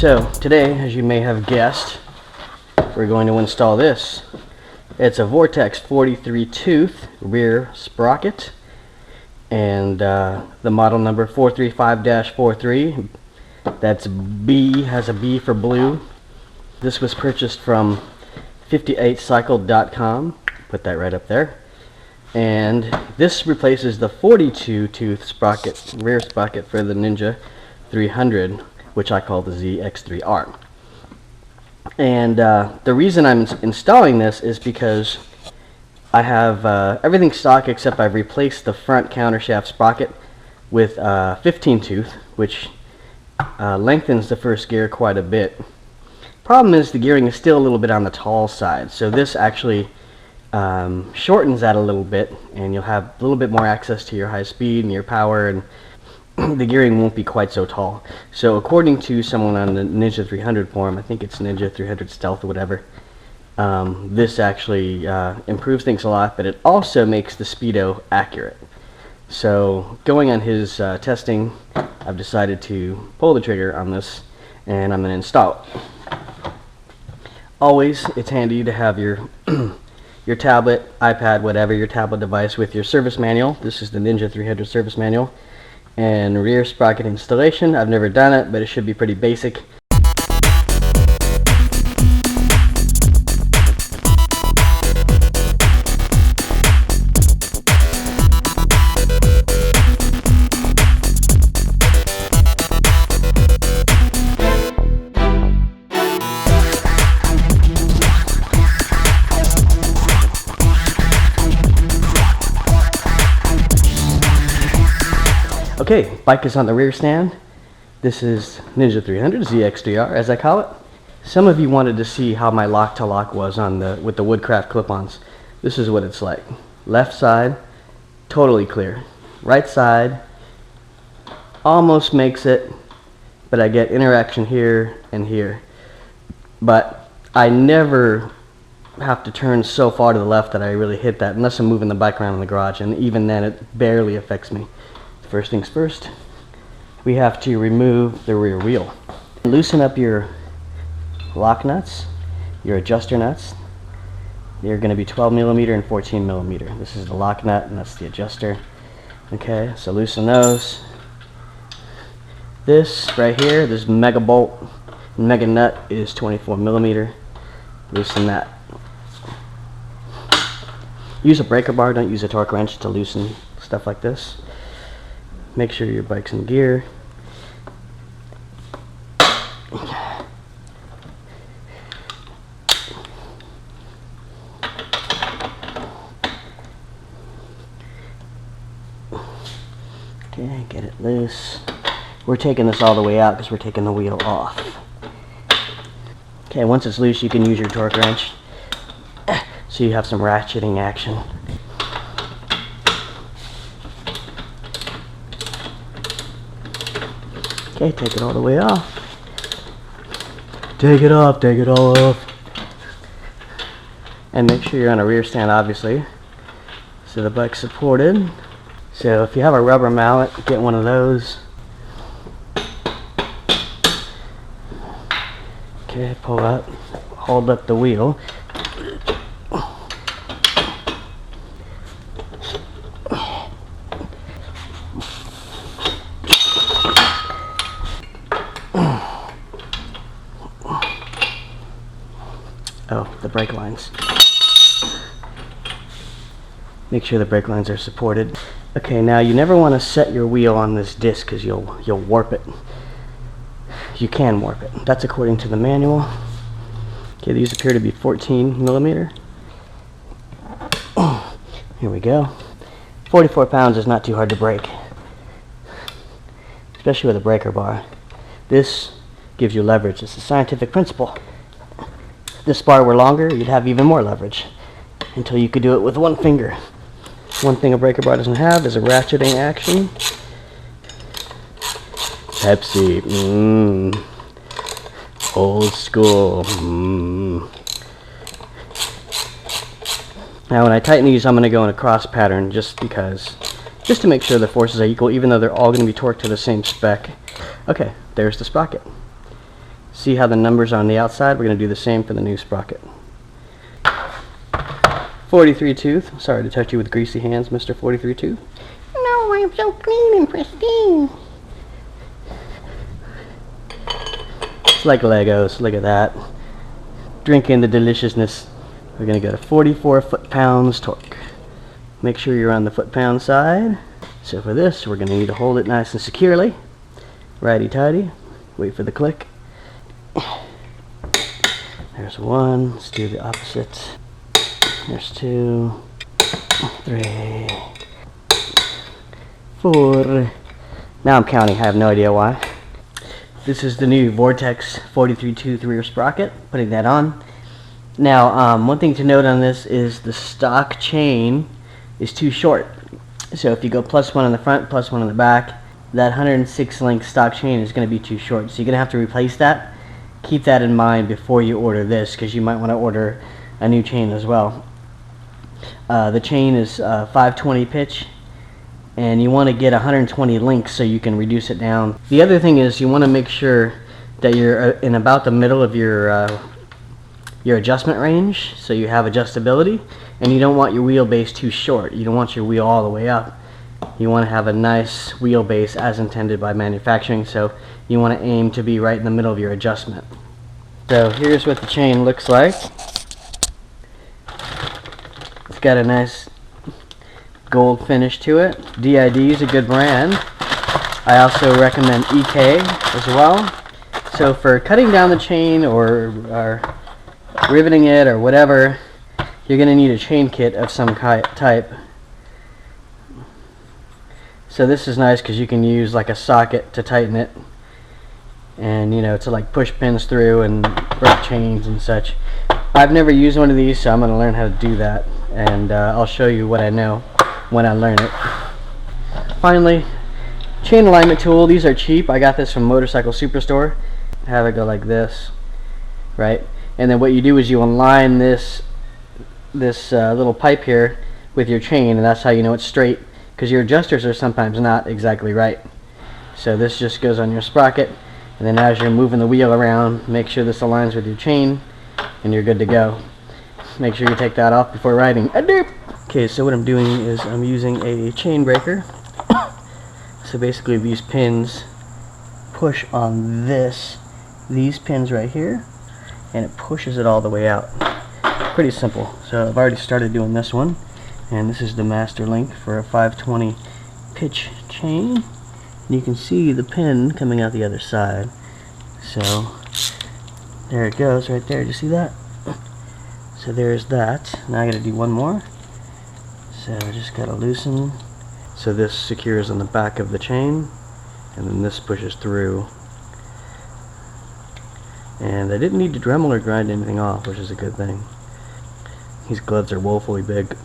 So today, as you may have guessed, we're going to install this. It's a Vortex 43 tooth rear sprocket, and the model number 435-43. That's B, has a B for blue. This was purchased from 58cycle.com. Put that right up there. And this replaces the 42 tooth sprocket, rear sprocket for the Ninja 300, which I call the ZX3R. And the reason I'm installing this is because I have everything stock except I've replaced the front countershaft sprocket with 15 tooth, which lengthens the first gear quite a bit. Problem is the gearing is still a little bit on the tall side, so this actually shortens that a little bit, and you'll have a little bit more access to your high speed and your power, and the gearing won't be quite so tall. So according to someone on the Ninja 300 forum, I think it's Ninja 300 Stealth or whatever, this actually improves things a lot, but it also makes the speedo accurate. So going on his testing, I've decided to pull the trigger on this, and I'm going to install it. Always, it's handy to have your your tablet, iPad, whatever, your tablet device with your service manual. This is the Ninja 300 service manual. And rear sprocket installation. I've never done it, but it should be pretty basic. Okay, bike is on the rear stand. This is Ninja 300 ZX3R, as I call it. Some of you wanted to see how my lock-to-lock was on with the Woodcraft clip-ons. This is what it's like. Left side, totally clear. Right side, almost makes it, but I get interaction here and here. But I never have to turn so far to the left that I really hit that, unless I'm moving the bike around in the garage, and even then it barely affects me. First things first, we have to remove the rear wheel. Loosen up your lock nuts, your adjuster nuts. They're going to be 12mm and 14mm. This is the lock nut and that's the adjuster. Okay, so loosen those. This right here, this mega bolt, mega nut is 24mm. Loosen that. Use a breaker bar, don't use a torque wrench to loosen stuff like this. Make sure your bike's in gear. Okay, get it loose. We're taking this all the way out because we're taking the wheel off. Okay, once it's loose, you can use your torque wrench so you have some ratcheting action. Okay, take it all the way off. Take it off, take it all off. And make sure you're on a rear stand, obviously, so the bike's supported. So if you have a rubber mallet, get one of those. Okay, pull up, hold up the wheel. Oh, the brake lines. Make sure the brake lines are supported. Okay, now you never want to set your wheel on this disc because you'll warp it. You can warp it. That's according to the manual. Okay, these appear to be 14mm. Here we go. 44 pounds is not too hard to break, especially with a breaker bar. This gives you leverage. It's a scientific principle. If this bar were longer, you'd have even more leverage until you could do it with one finger. One thing a breaker bar doesn't have is a ratcheting action. Pepsi, old school. Now when I tighten these, I'm going to go in a cross pattern just to make sure the forces are equal, even though they're all going to be torqued to the same spec. Okay, there's the sprocket. See how the numbers are on the outside? We're going to do the same for the new sprocket. 43 tooth. Sorry to touch you with greasy hands, Mr. 43 tooth. No, I'm so clean and pristine. It's like Legos. Look at that. Drink in the deliciousness. We're going to go to 44 foot-pounds torque. Make sure you're on the foot-pound side. So for this, we're going to need to hold it nice and securely. Righty-tighty. Wait for the click. There's one. Let's do the opposite. There's 2, 3, 4. Now I'm counting. I have no idea why. This is the new Vortex 43 tooth rear sprocket. Putting that on. Now, one thing to note on this is the stock chain is too short. So if you go +1 on the front, +1 on the back, that 106 link stock chain is going to be too short. So you're going to have to replace that. Keep that in mind before you order this, because you might want to order a new chain as well. The chain is 520 pitch, and you want to get 120 links so you can reduce it down. The other thing is you want to make sure that you're in about the middle of your adjustment range, so you have adjustability, and you don't want your wheelbase too short. You don't want your wheel all the way up. You want to have a nice wheelbase as intended by manufacturing, so you want to aim to be right in the middle of your adjustment. So here's what the chain looks like. It's got a nice gold finish to it. D.I.D is a good brand. I also recommend EK as well. So for cutting down the chain or riveting it or whatever, you're going to need a chain kit of some type. So this is nice because you can use like a socket to tighten it, and you know, to like push pins through and break chains and such. I've never used one of these, so I'm going to learn how to do that, and I'll show you what I know when I learn it. Finally, chain alignment tool. These are cheap. I got this from Motorcycle Superstore. Have it go like this, right? And then what you do is you align this little pipe here with your chain, and that's how you know it's straight, because your adjusters are sometimes not exactly right. So this just goes on your sprocket, and then as you're moving the wheel around, make sure this aligns with your chain, and you're good to go. Make sure you take that off before riding. Okay, so what I'm doing is I'm using a chain breaker. So basically these pins push on these pins right here, and it pushes it all the way out. Pretty simple. So I've already started doing this one, and this is the master link for a 520 pitch chain. And you can see the pin coming out the other side. So there it goes right there. Do you see that? So there's that. Now I gotta do one more. So I just gotta loosen. So this secures on the back of the chain, and then this pushes through. And I didn't need to Dremel or grind anything off, which is a good thing. These gloves are woefully big.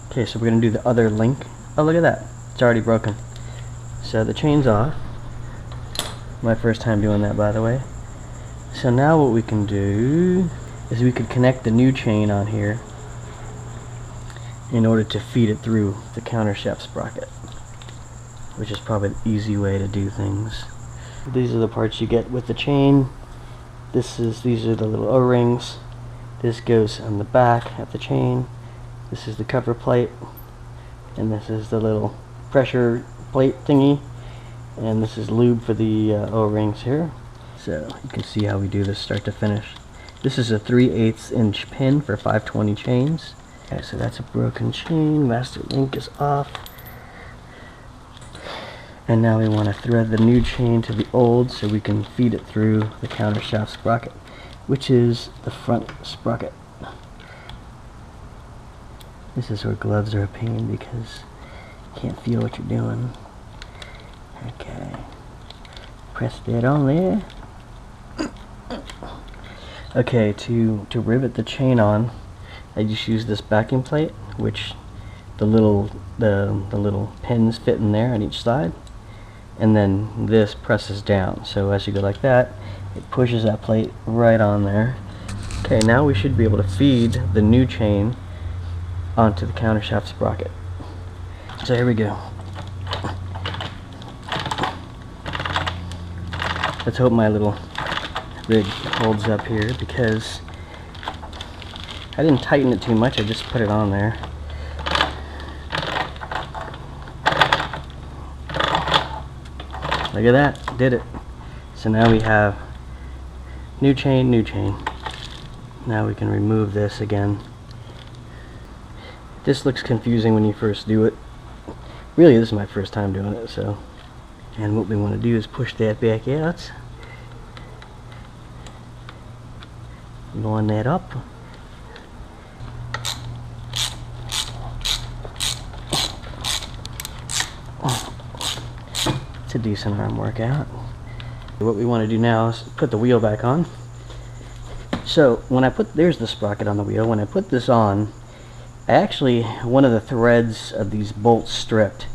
Okay, so we're going to do the other link. Oh, look at that. It's already broken. So the chain's off. My first time doing that, by the way. So now what we can do is we could connect the new chain on here in order to feed it through the countershaft sprocket, which is probably the easy way to do things. These are the parts you get with the chain. These are the little O-rings. This goes on the back of the chain. This is the cover plate, and this is the little pressure plate thingy, and this is lube for the O-rings here. So you can see how we do this start to finish. This is a 3/8 inch pin for 520 chains. Okay, so that's a broken chain. Master link is off. And now we want to thread the new chain to the old so we can feed it through the countershaft sprocket, which is the front sprocket. This is where gloves are a pain because you can't feel what you're doing. Okay. Press that on there. Okay, to rivet the chain on, I just use this backing plate, which the little pins fit in there on each side, and then this presses down. So as you go like that, it pushes that plate right on there. Okay, now we should be able to feed the new chain onto the countershaft sprocket. So here we go. Let's hope my little rig holds up here, because I didn't tighten it too much, I just put it on there. Look at that, did it. So now we have new chain, new chain. Now we can remove this again. This looks confusing when you first do it. Really, this is my first time doing it, so. And what we want to do is push that back out. Line that up. It's a decent arm workout. What we want to do now is put the wheel back on. So when I put, there's the sprocket on the wheel. When I put this on, one of the threads of these bolts stripped.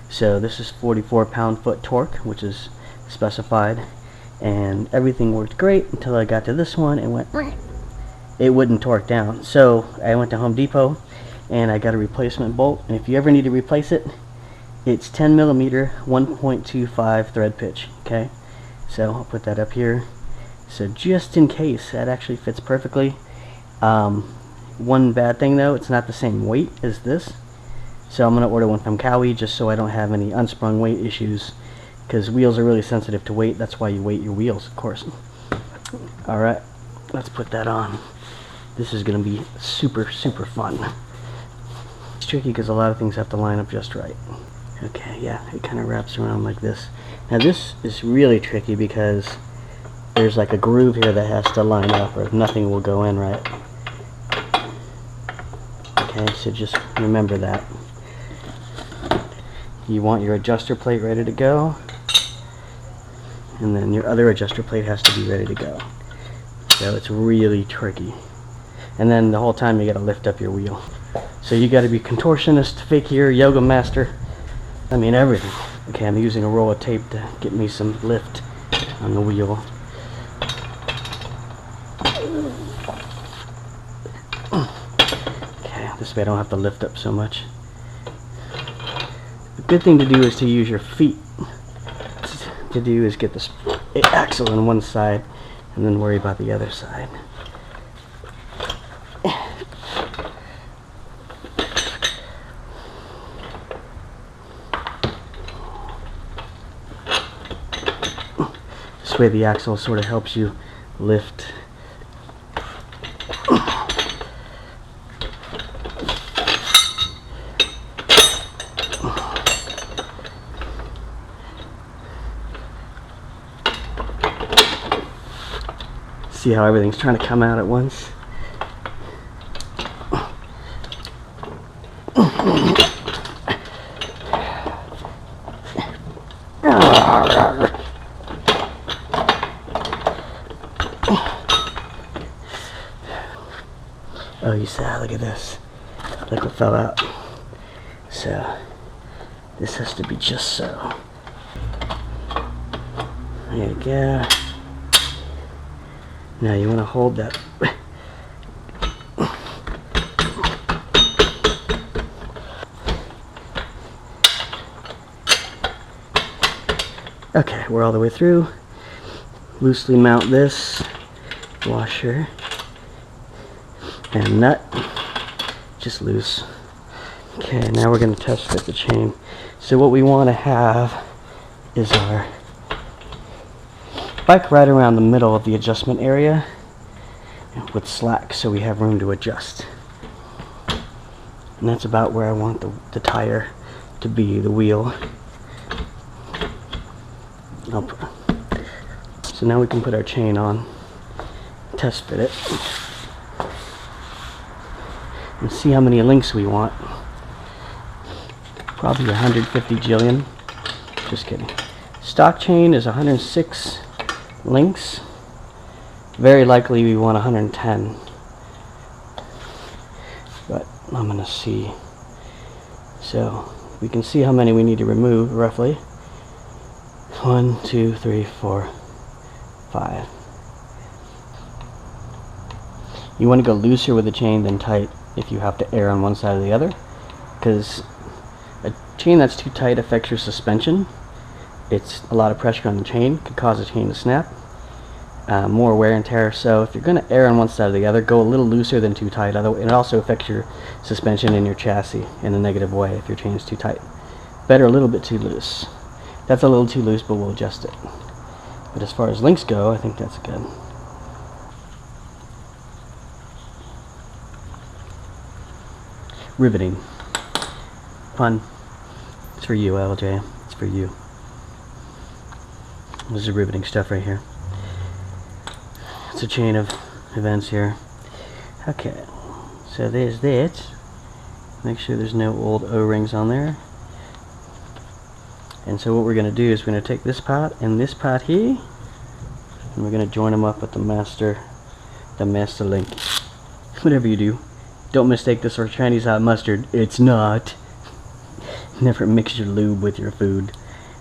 So this is 44 pound-foot torque, which is specified, and everything worked great until I got to this one and went, it wouldn't torque down. So I went to Home Depot and I got a replacement bolt, and if you ever need to replace it, it's 10 millimeter 1.25 thread pitch. Okay, so I'll put that up here. So just in case, that actually fits perfectly. One bad thing though, it's not the same weight as this, so I'm going to order one from Cowie just so I don't have any unsprung weight issues, because wheels are really sensitive to weight. That's why you weight your wheels, of course. Alright, let's put that on. This is going to be super fun. It's tricky because a lot of things have to line up just right. Okay, yeah, it kind of wraps around like this. Now this is really tricky because there's like a groove here that has to line up, or nothing will go in right. Okay, so just remember that. You want your adjuster plate ready to go, and then your other adjuster plate has to be ready to go. So it's really tricky. And then the whole time you got to lift up your wheel. So you got to be contortionist, fakir, yoga master. I mean everything. Okay, I'm using a roll of tape to get me some lift on the wheel. Okay, this way I don't have to lift up so much. The good thing to do is to use your feet. To do is get this axle on one side and then worry about the other side. This way the axle sort of helps you lift. See how everything's trying to come out at once? Oh, you saw, look at this. Look what fell out. So, this has to be just so. There you go. Now you want to hold that. Okay, we're all the way through. Loosely mount this washer and nut, just loose. Okay, now we're going to test fit the chain. So what we want to have is our bike right around the middle of the adjustment area with slack, so we have room to adjust. And that's about where I want the tire to be, the wheel. So now we can put our chain on, test fit it, and see how many links we want. Probably 150 jillion. Just kidding. Stock chain is 106 links. Very likely we want 110. But I'm going to see. So we can see how many we need to remove roughly. 1, 2, 3, 4, 5. You want to go looser with the chain than tight if you have to err on one side or the other, because a chain that's too tight affects your suspension. It's a lot of pressure on the chain, could cause the chain to snap. more wear and tear. So if you're going to err on one side or the other, go a little looser than too tight. It also affects your suspension and your chassis in a negative way if your chain is too tight. Better a little bit too loose. That's a little too loose, but we'll adjust it. But as far as links go, I think that's good. Riveting. Fun. It's for you, LJ. It's for you. This is riveting stuff right here. It's a chain of events here. Okay, so there's that. Make sure there's no old O-rings on there. And so what we're going to do is we're going to take this pot and this pot here, and we're going to join them up with the master link. Whatever you do, don't mistake this for Chinese hot mustard. It's not. Never mix your lube with your food.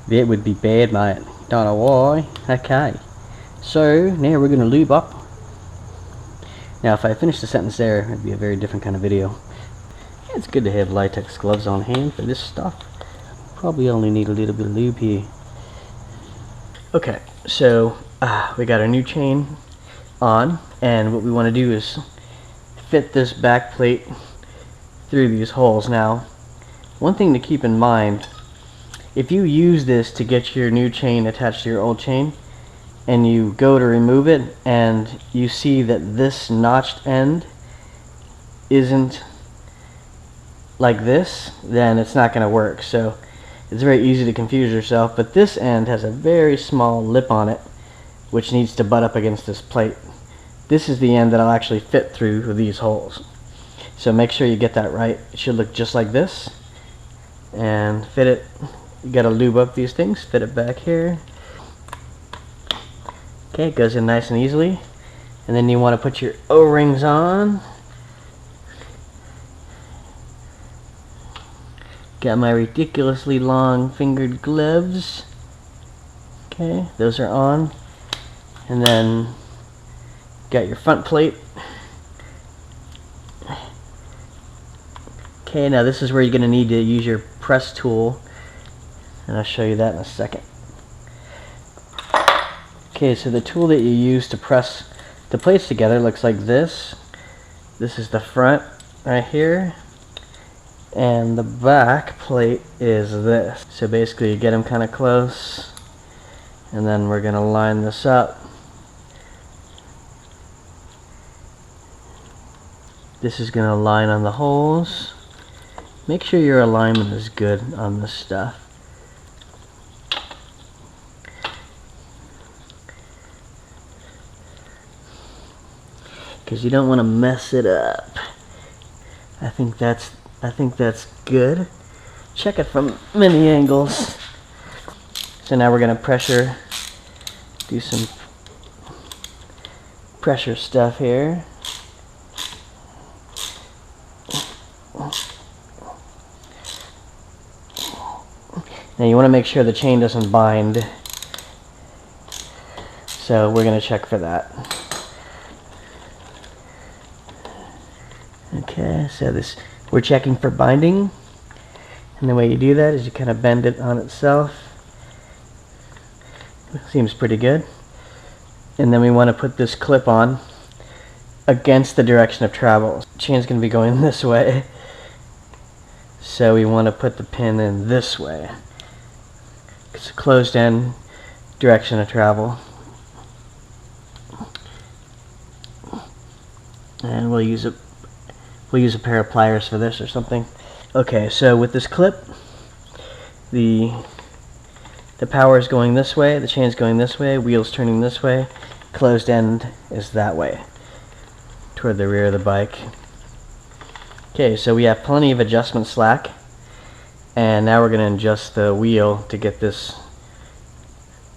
That would be bad, mate. Don't know why. Okay. So now we're going to lube up. Now if I finish the sentence there, it'd be a very different kind of video. It's good to have latex gloves on hand for this stuff. Probably only need a little bit of lube here. Okay, so we got our new chain on, and what we want to do is fit this back plate through these holes. Now, one thing to keep in mind, if you use this to get your new chain attached to your old chain, and you go to remove it, and you see that this notched end isn't like this, then it's not going to work. So it's very easy to confuse yourself, but this end has a very small lip on it which needs to butt up against this plate. This is the end that I'll actually fit through these holes. So make sure you get that right. It should look just like this. And fit it, you gotta lube up these things, fit it back here. Okay, it goes in nice and easily. And then you want to put your O-rings on. Got my ridiculously long fingered gloves. Okay, those are on. And then got your front plate. Okay, now this is where you're going to need to use your press tool, and I'll show you that in a second. Okay, so the tool that you use to press the plates together looks like this. This is the front right here, and the back plate is this. So basically you get them kind of close, and then we're going to line this up. This is going to line on the holes. Make sure your alignment is good on this stuff. Because you don't want to mess it up. I think that's good. Check it from many angles. So now we're going to do some pressure stuff here. Now you want to make sure the chain doesn't bind, so we're going to check for that. Okay, so we're checking for binding, and the way you do that is you kind of bend it on itself. Seems pretty good. And then we want to put this clip on against the direction of travel. The chain's going to be going this way, so we want to put the pin in this way. It's a closed end direction of travel. And we'll use a pair of pliers for this or something. Okay, so with this clip, the power is going this way, the chain's going this way, wheels turning this way, closed end is that way, toward the rear of the bike. Okay, so we have plenty of adjustment slack. And now we're going to adjust the wheel to get this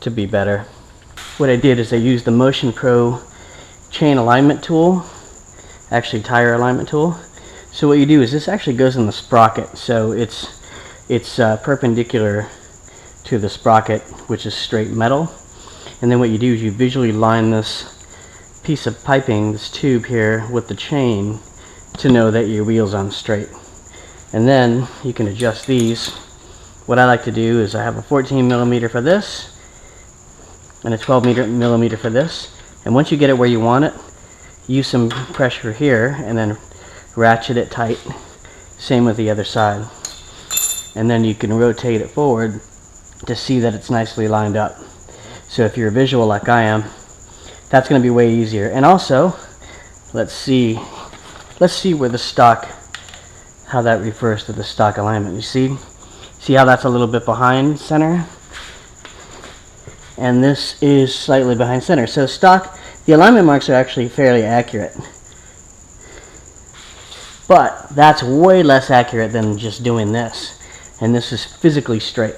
to be better. What I did is I used the Motion Pro chain alignment tool, actually tire alignment tool. So what you do is this actually goes in the sprocket, so it's perpendicular to the sprocket, which is straight metal. And then what you do is you visually line this piece of piping, this tube here, with the chain to know that your wheel's on straight. And then you can adjust these. What I like to do is I have a 14 millimeter for this and a 12 millimeter for this, And once you get it where you want it, use some pressure here and then ratchet it tight. Same with the other side. And then you can rotate it forward to see that it's nicely lined up. So if you're visual like I am, that's going to be way easier. And also, let's see where the stock, how that refers to the stock alignment. You see how that's a little bit behind center? And this is slightly behind center. So stock, the alignment marks are actually fairly accurate. But that's way less accurate than just doing this. And this is physically straight.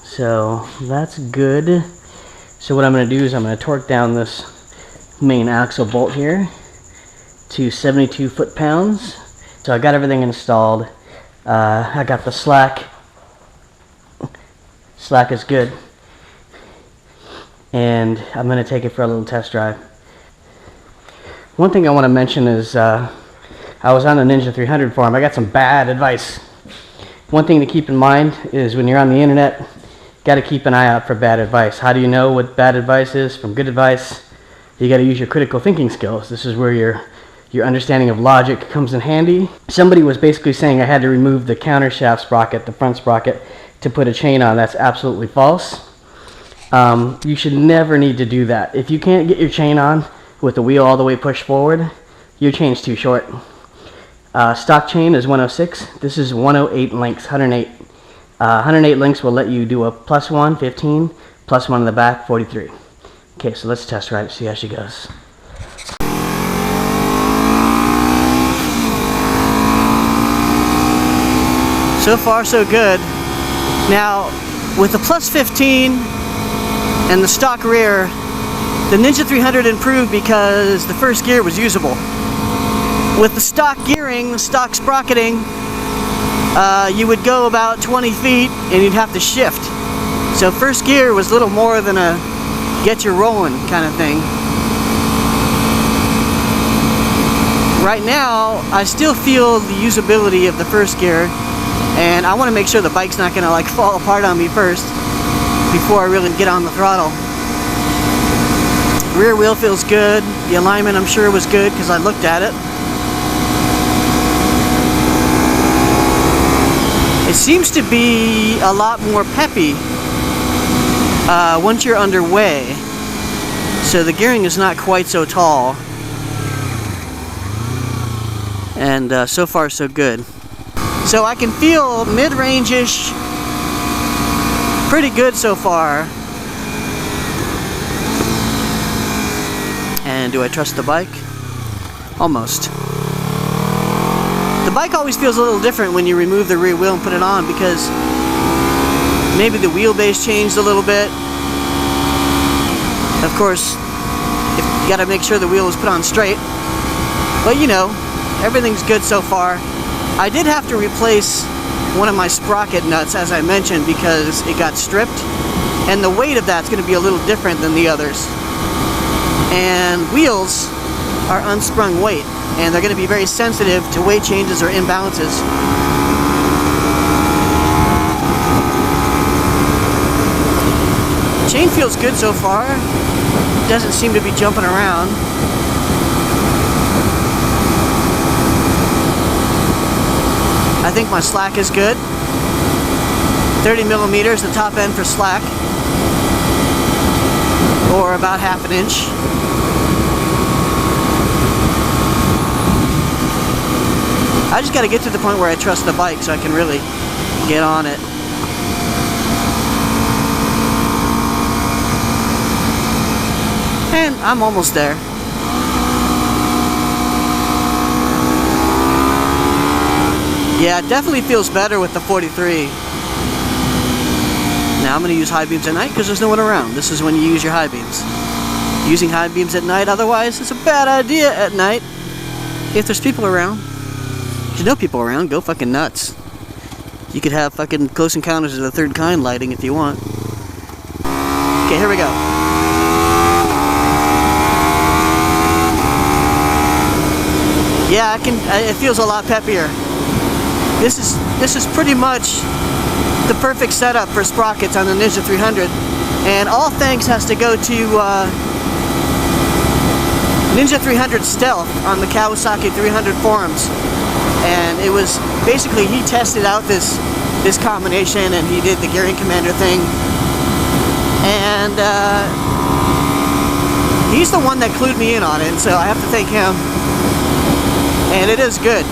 So that's good. So what I'm going to do is I'm going to torque down this main axle bolt here to 72 foot-pounds. So I got everything installed. I got the slack. Slack is good. And I'm going to take it for a little test drive. One thing I want to mention is I was on the Ninja 300 forum. I got some bad advice. One thing to keep in mind is when you're on the internet, got to keep an eye out for bad advice. How do you know what bad advice is from good advice? You got to use your critical thinking skills. This is where your understanding of logic comes in handy. Somebody was basically saying I had to remove the counter shaft sprocket, the front sprocket, to put a chain on. That's absolutely false. You should never need to do that. If you can't get your chain on with the wheel all the way pushed forward, your chain's too short. Stock chain is 106. This is 108 lengths, 108. 108 links will let you do a +1, 15, +1 in the back, 43. Okay, so let's test ride it, see how she goes. So far, so good. Now, with the +15 and the stock rear, the Ninja 300 improved because the first gear was usable. With the stock gearing, the stock sprocketing, you would go about 20 feet and you'd have to shift. So first gear was little more than a get you rolling kind of thing. Right now, I still feel the usability of the first gear, and I want to make sure the bike's not going to like fall apart on me first before I really get on the throttle. Rear wheel feels good. The alignment I'm sure was good because I looked at it. It seems to be a lot more peppy once you're underway, so the gearing is not quite so tall, and so far so good. So I can feel mid-range-ish, pretty good so far. And do I trust the bike? Almost. The bike always feels a little different when you remove the rear wheel and put it on, because maybe the wheelbase changed a little bit. Of course, you gotta make sure the wheel is put on straight. But you know, everything's good so far. I did have to replace one of my sprocket nuts, as I mentioned, because it got stripped. And the weight of that's gonna be a little different than the others. And wheels are unsprung weight, and they're going to be very sensitive to weight changes or imbalances. Chain feels good so far. Doesn't seem to be jumping around. I think my slack is good. 30 millimeters, the top end for slack, or about ½ an inch. I just got to get to the point where I trust the bike so I can really get on it. And I'm almost there. Yeah, it definitely feels better with the 43. Now I'm going to use high beams at night because there's no one around. This is when you use your high beams. Using high beams at night, otherwise it's a bad idea at night. If there's people around. If you know people around, go fucking nuts. You could have fucking Close Encounters of the Third Kind lighting if you want. Okay, here we go. Yeah, it feels a lot peppier. This is pretty much the perfect setup for sprockets on the Ninja 300, and all thanks has to go to Ninja 300 Stealth on the Kawasaki 300 forums, and it was basically he tested out this combination, and he did the gearing commander thing, and he's the one that clued me in on it, so I have to thank him. And it is good.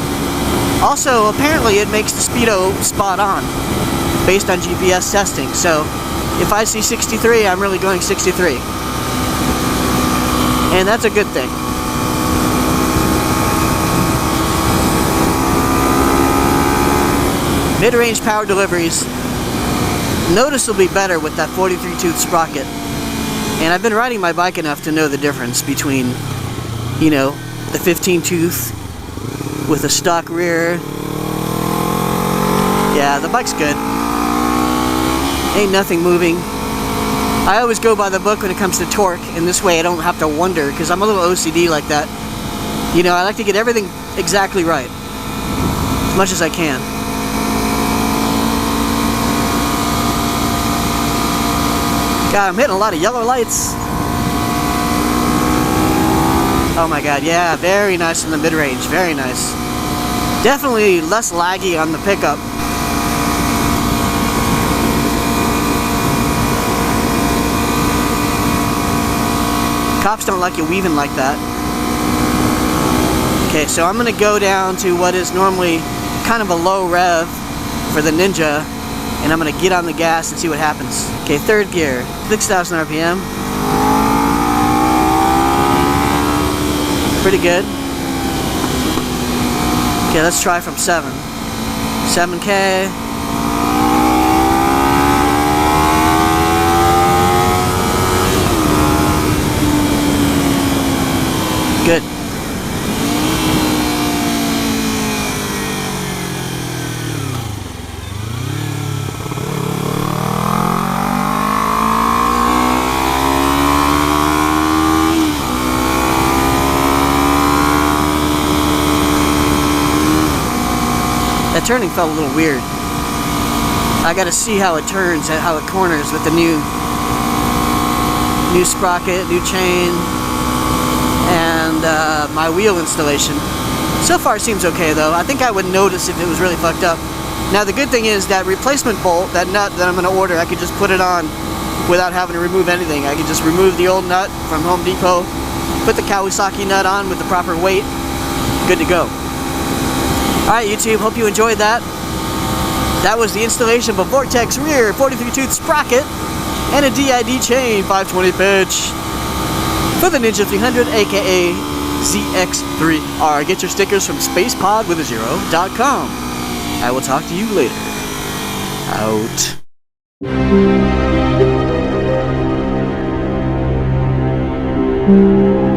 Also, apparently it makes the speedo spot on based on GPS testing, so if I see 63, I'm really going 63, and that's a good thing. Mid-range power deliveries noticeably better with that 43 tooth sprocket. And I've been riding my bike enough to know the difference between, you know, the 15 tooth with a stock rear. Yeah, the bike's good. Ain't nothing moving. I always go by the book when it comes to torque, and this way I don't have to wonder, because I'm a little OCD like that. You know, I like to get everything exactly right, as much as I can. God, I'm hitting a lot of yellow lights. Oh my god, yeah, very nice in the mid-range, very nice. Definitely less laggy on the pickup. Cops don't like you weaving like that. Okay, so I'm gonna go down to what is normally kind of a low rev for the Ninja, and I'm gonna get on the gas and see what happens. Okay, third gear, 6,000 RPM. Pretty good. Okay, let's try from 7. 7K. Good. That turning felt a little weird. I gotta see how it turns and how it corners with the new sprocket, new chain, and my wheel installation. So far it seems okay though. I think I would notice if it was really fucked up. Now the good thing is that replacement bolt, that nut that I'm gonna order, I could just put it on without having to remove anything. I could just remove the old nut from Home Depot, put the Kawasaki nut on with the proper weight, good to go. Alright YouTube, hope you enjoyed that. That was the installation of a Vortex rear 43 tooth sprocket and a D.I.D chain 520 pitch for the Ninja 300 aka ZX3R. Get your stickers from spacepodwithazero.com. I will talk to you later. Out.